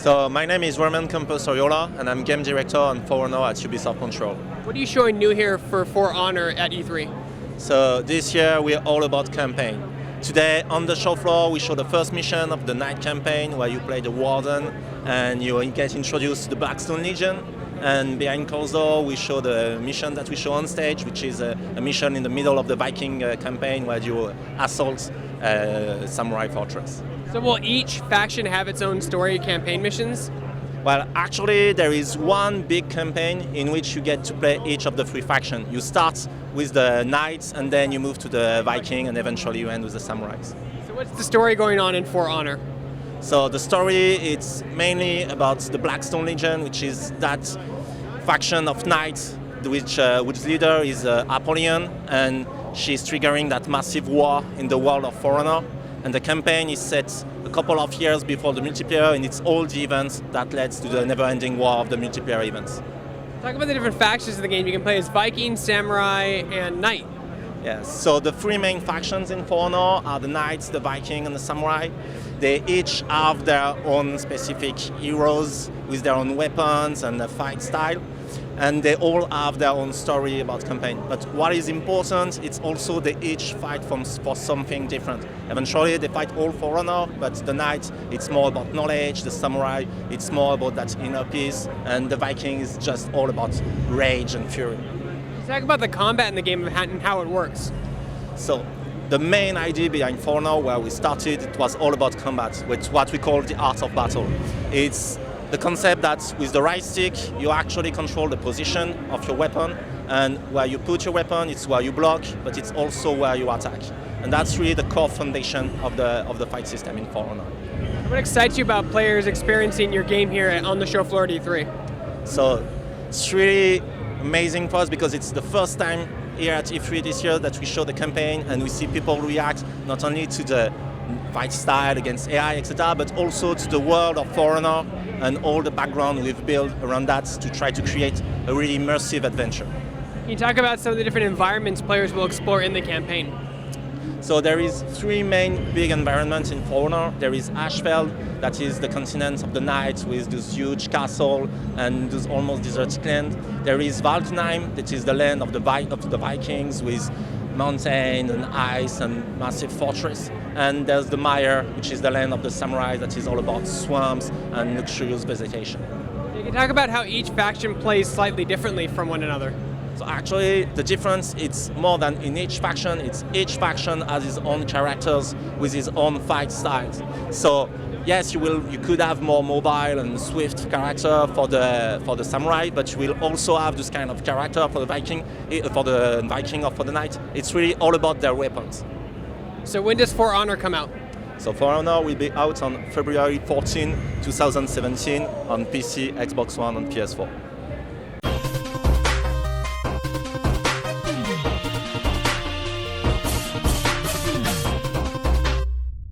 So my name is Roman Campos Oriola, and I'm game director on For Honor at Ubisoft Control. What are you showing new here for Honor at E3? So this year we're all about campaign. Today on the show floor we show the first mission of the night campaign where you play the Warden and you get introduced to the Blackstone Legion. And behind closed door we show the mission that we show on stage, which is a mission in the middle of the Viking campaign where you assault Samurai Fortress. So will each faction have its own story campaign missions? Well, actually, there is one big campaign in which you get to play each of the three factions. You start with the Knights, and then you move to the Viking, and eventually you end with the Samurais. So what's the story going on in For Honor? So the story, it's mainly about the Blackstone Legion, which is that faction of knights, which leader is Apollyon, and she's triggering that massive war in the world of For Honor. And the campaign is set a couple of years before the multiplayer, and it's all the events that led to the never-ending war of the multiplayer events. Talk about the different factions of the game. You can play as Viking, Samurai, and Knight. Yes, so the three main factions in For Honor are the Knights, the Viking, and the Samurai. They each have their own specific heroes with their own weapons and a fight style. And they all have their own story about campaign. But what is important, it's also they each fight for something different. Eventually they fight all for honor, but the Knight, it's more about knowledge, the Samurai, it's more about that inner peace, and the Viking is just all about rage and fury. Talk about the combat in the game and how it works. So the main idea behind For Honor, where we started, it was all about combat, with what we call the art of battle. It's the concept that with the right stick, you actually control the position of your weapon, and where you put your weapon, it's where you block, but it's also where you attack. And that's really the core foundation of the fight system in For Honor. What excites you about players experiencing your game here on the show floor at E3? So it's really amazing for us because it's the first time here at E3 this year that we show the campaign and we see people react not only to the fight style against AI, etc., but also to the world of For Honor and all the background we've built around that to try to create a really immersive adventure. Can you talk about some of the different environments players will explore in the campaign? So there is three main big environments in For Honor. There is Ashfeld, that is the continent of the Knights with this huge castle and this almost deserted land. There is Valkenheim, that is the land of the Vikings with mountain and ice and massive fortress. And there's the Mire, which is the land of the Samurai, that is all about swamps and luxurious vegetation. You can talk about how each faction plays slightly differently from one another. So actually, the difference, it's more than in each faction. It's each faction has its own characters with his own fight styles. So yes, you could have more mobile and swift character for the Samurai, but you will also have this kind of character for the Viking or for the Knight. It's really all about their weapons. So when does For Honor come out? So For Honor will be out on February 14, 2017 on PC, Xbox One, and PS4.